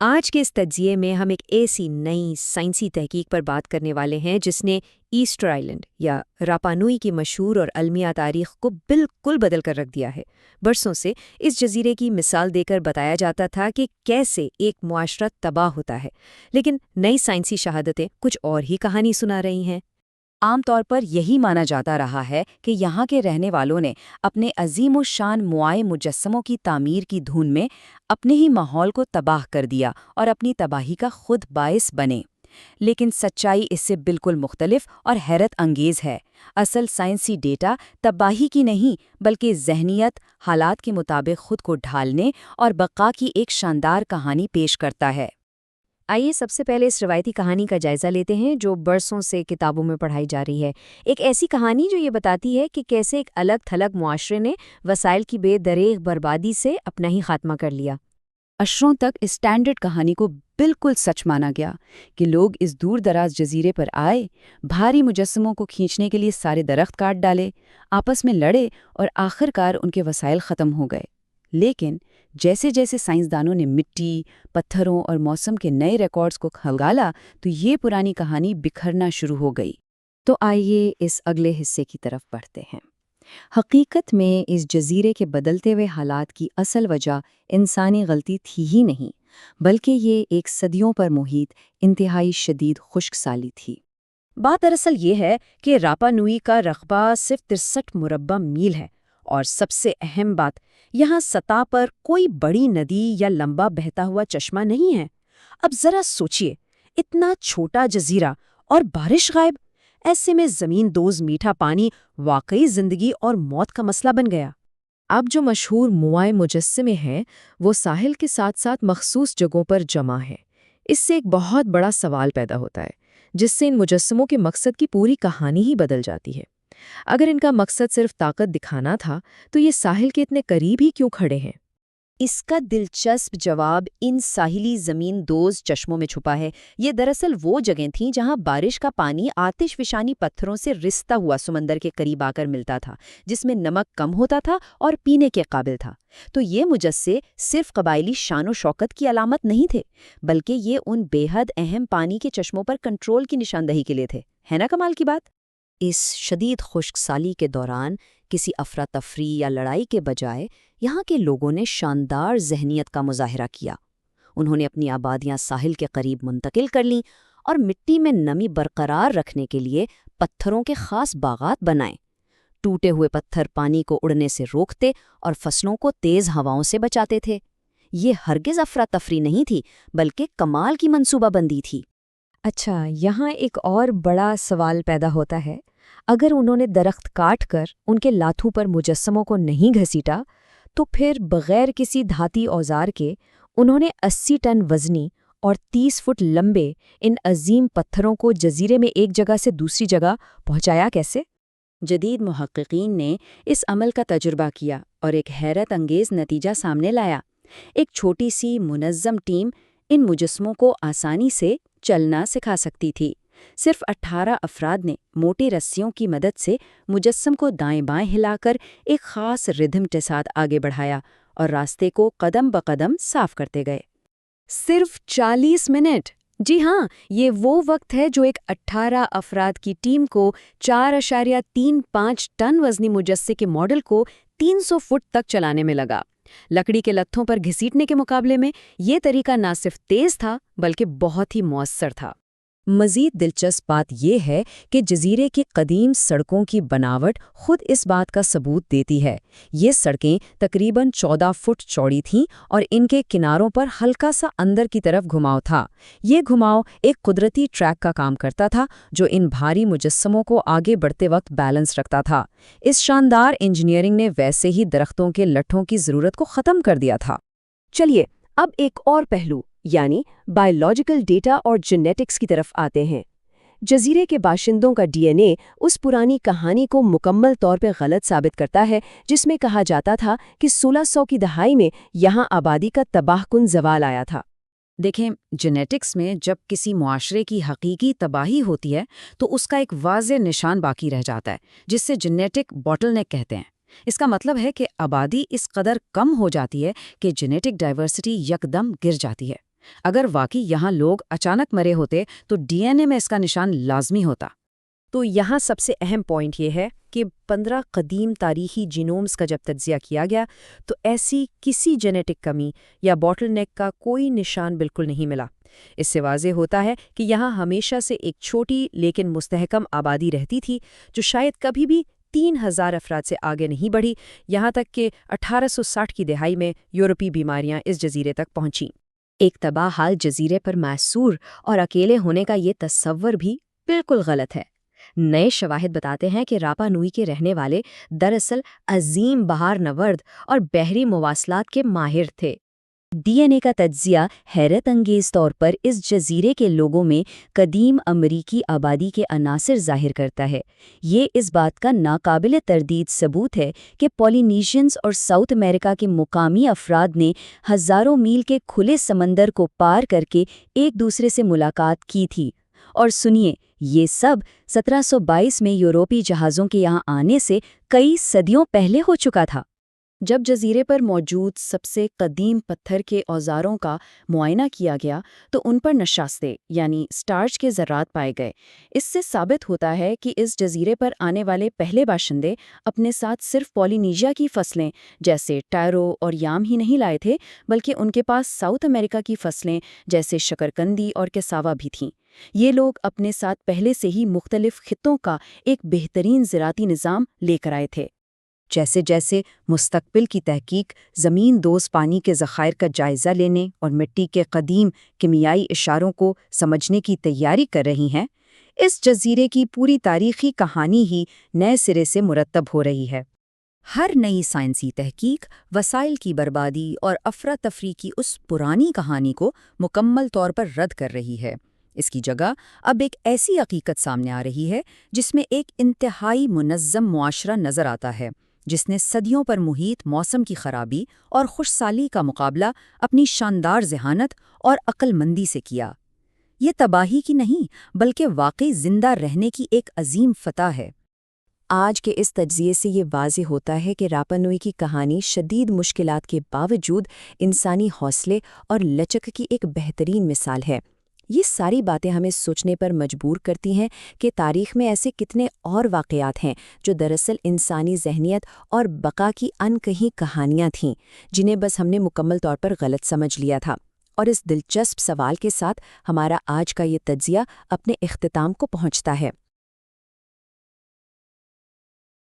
آج کے اس تجزیے میں ہم ایک ایسی نئی سائنسی تحقیق پر بات کرنے والے ہیں جس نے ایسٹر آئلینڈ یا راپانوئی کی مشہور اور المیہ تاریخ کو بالکل بدل کر رکھ دیا ہے۔ برسوں سے اس جزیرے کی مثال دے کر بتایا جاتا تھا کہ کیسے ایک معاشرہ تباہ ہوتا ہے، لیکن نئی سائنسی شہادتیں کچھ اور ہی کہانی سنا رہی ہیں۔ عام طور پر یہی مانا جاتا رہا ہے کہ یہاں کے رہنے والوں نے اپنے عظیم الشان موائے مجسموں کی تعمیر کی دھن میں اپنے ہی ماحول کو تباہ کر دیا اور اپنی تباہی کا خود باعث بنے۔ لیکن سچائی اس سے بالکل مختلف اور حیرت انگیز ہے۔ اصل سائنسی ڈیٹا تباہی کی نہیں بلکہ ذہنیت، حالات کے مطابق خود کو ڈھالنے اور بقا کی ایک شاندار کہانی پیش کرتا ہے۔ آئیے سب سے پہلے اس روایتی کہانی کا جائزہ لیتے ہیں جو برسوں سے کتابوں میں پڑھائی جا رہی ہے۔ ایک ایسی کہانی جو یہ بتاتی ہے کہ کیسے ایک الگ تھلگ معاشرے نے وسائل کی بے دریغ بربادی سے اپنا ہی خاتمہ کر لیا۔ عشروں تک اس اسٹینڈرڈ کہانی کو بالکل سچ مانا گیا کہ لوگ اس دور دراز جزیرے پر آئے، بھاری مجسموں کو کھینچنے کے لیے سارے درخت کاٹ ڈالے، آپس میں لڑے اور آخرکار ان کے وسائل ختم ہو گئے۔ لیکن جیسے جیسے سائنسدانوں نے مٹی، پتھروں اور موسم کے نئے ریکارڈز کو کھنگالا تو یہ پرانی کہانی بکھرنا شروع ہو گئی۔ تو آئیے اس اگلے حصے کی طرف بڑھتے ہیں۔ حقیقت میں اس جزیرے کے بدلتے ہوئے حالات کی اصل وجہ انسانی غلطی تھی ہی نہیں، بلکہ یہ ایک صدیوں پر محیط انتہائی شدید خشک سالی تھی۔ بات دراصل یہ ہے کہ راپانوئی کا رقبہ صرف 63 مربع میل ہے، اور سب سے اہم بات، یہاں سطح پر کوئی بڑی ندی یا لمبا بہتا ہوا چشمہ نہیں ہے۔ اب ذرا سوچئے، اتنا چھوٹا جزیرہ اور بارش غائب، ایسے میں زمین دوز میٹھا پانی واقعی زندگی اور موت کا مسئلہ بن گیا۔ اب جو مشہور موائے مجسمے ہیں وہ ساحل کے ساتھ ساتھ مخصوص جگہوں پر جمع ہیں۔ اس سے ایک بہت بڑا سوال پیدا ہوتا ہے، جس سے ان مجسموں کے مقصد کی پوری کہانی ہی بدل جاتی ہے۔ اگر ان کا مقصد صرف طاقت دکھانا تھا تو یہ ساحل کے اتنے قریب ہی کیوں کھڑے ہیں؟ اس کا دلچسپ جواب ان ساحلی زمین دوز چشموں میں چھپا ہے۔ یہ دراصل وہ جگہیں تھیں جہاں بارش کا پانی آتش فشانی پتھروں سے رستا ہوا سمندر کے قریب آ کر ملتا تھا، جس میں نمک کم ہوتا تھا اور پینے کے قابل تھا۔ تو یہ مجسے صرف قبائلی شان و شوکت کی علامت نہیں تھے، بلکہ یہ ان بے حد اہم پانی کے چشموں پر کنٹرول کی نشاندہی کے لیے تھے۔ ہے نا کمال کی بات؟ اس شدید خشک سالی کے دوران کسی افراتفری یا لڑائی کے بجائے یہاں کے لوگوں نے شاندار ذہنیت کا مظاہرہ کیا۔ انہوں نے اپنی آبادیاں ساحل کے قریب منتقل کر لیں اور مٹی میں نمی برقرار رکھنے کے لیے پتھروں کے خاص باغات بنائے۔ ٹوٹے ہوئے پتھر پانی کو اڑنے سے روکتے اور فصلوں کو تیز ہواؤں سے بچاتے تھے۔ یہ ہرگز افراتفری نہیں تھی، بلکہ کمال کی منصوبہ بندی تھی۔ اچھا، یہاں ایک اور بڑا سوال پیدا ہوتا ہے۔ اگر انہوں نے درخت کاٹ کر ان کے لاتھوں پر مجسموں کو نہیں گھسیٹا، تو پھر بغیر کسی دھاتی اوزار کے انہوں نے 80 ٹن وزنی اور 30 فٹ لمبے ان عظیم پتھروں کو جزیرے میں ایک جگہ سے دوسری جگہ پہنچایا کیسے؟ جدید محققین نے اس عمل کا تجربہ کیا اور ایک حیرت انگیز نتیجہ سامنے لایا۔ ایک چھوٹی سی منظم ٹیم ان مجسموں کو آسانی سے چلنا سکھا سکتی تھی۔ صرف 18 افراد نے موٹی رسیوں کی مدد سے مجسم کو دائیں بائیں ہلا کر ایک خاص ردھم کے ساتھ آگے بڑھایا اور راستے کو قدم بقدم صاف کرتے گئے۔ صرف 40 منٹ! جی ہاں، یہ وہ وقت ہے جو ایک 18 افراد کی ٹیم کو 4.35 ٹن وزنی مجسے کے ماڈل کو 300 فٹ تک چلانے میں لگا۔ لکڑی کے لتھوں پر گھسیٹنے کے مقابلے میں یہ طریقہ نہ صرف تیز تھا بلکہ بہت ہی مؤثر تھا۔ مزید دلچسپ بات یہ ہے کہ جزیرے کی قدیم سڑکوں کی بناوٹ خود اس بات کا ثبوت دیتی ہے۔ یہ سڑکیں تقریباً 14 فٹ چوڑی تھیں اور ان کے کناروں پر ہلکا سا اندر کی طرف گھماؤ تھا۔ یہ گھماؤ ایک قدرتی ٹریک کا کام کرتا تھا جو ان بھاری مجسموں کو آگے بڑھتے وقت بیلنس رکھتا تھا۔ اس شاندار انجینئرنگ نے ویسے ہی درختوں کے لٹھوں کی ضرورت کو ختم کر دیا تھا۔ چلیے اب ایک اور پہلو یعنی بائیولوجیکل ڈیٹا اور جینیٹکس کی طرف آتے ہیں۔ جزیرے کے باشندوں کا ڈی این اے اس پرانی کہانی کو مکمل طور پہ غلط ثابت کرتا ہے جس میں کہا جاتا تھا کہ 1600 کی دہائی میں یہاں آبادی کا تباہ کن زوال آیا تھا۔ دیکھیں، جینیٹکس میں جب کسی معاشرے کی حقیقی تباہی ہوتی ہے تو اس کا ایک واضح نشان باقی رہ جاتا ہے جس سے جینیٹک باٹل نیک کہتے ہیں۔ اس کا مطلب ہے کہ آبادی اس قدر کم ہو جاتی ہے کہ جینیٹک ڈائیورسٹی یکدم گر جاتی ہے۔ اگر واقعی یہاں لوگ اچانک مرے ہوتے تو ڈی این اے میں اس کا نشان لازمی ہوتا۔ تو یہاں سب سے اہم پوائنٹ یہ ہے کہ 15 قدیم تاریخی جینومز کا جب تجزیہ کیا گیا تو ایسی کسی جینیٹک کمی یا باٹل نیک کا کوئی نشان بالکل نہیں ملا۔ اس سے واضح ہوتا ہے کہ یہاں ہمیشہ سے ایک چھوٹی لیکن مستحکم آبادی رہتی تھی جو شاید کبھی بھی 3000 افراد سے آگے نہیں بڑھی، یہاں تک کہ 1860 کی دہائی میں یورپی بیماریاں اس جزیرے تک پہنچیں۔ ایک تباہ حال جزیرے پر محصور اور اکیلے ہونے کا یہ تصور بھی بالکل غلط ہے۔ نئے شواہد بتاتے ہیں کہ راپا نوئی کے رہنے والے دراصل عظیم بحار نورد اور بحری مواصلات کے ماہر تھے۔ ڈی این اے کا تجزیہ حیرت انگیز طور پر اس جزیرے کے لوگوں میں قدیم امریکی آبادی کے عناصر ظاہر کرتا ہے۔ یہ اس بات کا ناقابل تردید ثبوت ہے کہ پولینیشینز اور ساؤتھ امریکہ کے مقامی افراد نے ہزاروں میل کے کھلے سمندر کو پار کر کے ایک دوسرے سے ملاقات کی تھی۔ اور سنیے، یہ سب 1722 میں یورپی جہازوں کے یہاں آنے سے کئی صدیوں پہلے ہو چکا تھا۔ جب جزیرے پر موجود سب سے قدیم پتھر کے اوزاروں کا معائنہ کیا گیا تو ان پر نشاستے یعنی سٹارچ کے ذرات پائے گئے۔ اس سے ثابت ہوتا ہے کہ اس جزیرے پر آنے والے پہلے باشندے اپنے ساتھ صرف پولینیشیا کی فصلیں جیسے ٹائرو اور یام ہی نہیں لائے تھے، بلکہ ان کے پاس ساؤتھ امریکہ کی فصلیں جیسے شکرکندی اور کیساوا بھی تھیں۔ یہ لوگ اپنے ساتھ پہلے سے ہی مختلف خطوں کا ایک بہترین زراعتی نظام لے کر آئے تھے۔ جیسے جیسے مستقبل کی تحقیق زمین دوز پانی کے ذخائر کا جائزہ لینے اور مٹی کے قدیم کیمیائی اشاروں کو سمجھنے کی تیاری کر رہی ہیں، اس جزیرے کی پوری تاریخی کہانی ہی نئے سرے سے مرتب ہو رہی ہے۔ ہر نئی سائنسی تحقیق وسائل کی بربادی اور افراتفری کی اس پرانی کہانی کو مکمل طور پر رد کر رہی ہے۔ اس کی جگہ اب ایک ایسی حقیقت سامنے آ رہی ہے جس میں ایک انتہائی منظم معاشرہ نظر آتا ہے، جس نے صدیوں پر محیط موسم کی خرابی اور خوش سالی کا مقابلہ اپنی شاندار ذہانت اور عقل مندی سے کیا۔ یہ تباہی کی نہیں بلکہ واقعی زندہ رہنے کی ایک عظیم فتح ہے۔ آج کے اس تجزیے سے یہ واضح ہوتا ہے کہ راپا نوئی کی کہانی شدید مشکلات کے باوجود انسانی حوصلے اور لچک کی ایک بہترین مثال ہے۔ یہ ساری باتیں ہمیں سوچنے پر مجبور کرتی ہیں کہ تاریخ میں ایسے کتنے اور واقعات ہیں جو دراصل انسانی ذہنیت اور بقا کی انکہی کہانیاں تھیں، جنہیں بس ہم نے مکمل طور پر غلط سمجھ لیا تھا۔ اور اس دلچسپ سوال کے ساتھ ہمارا آج کا یہ تجزیہ اپنے اختتام کو پہنچتا ہے۔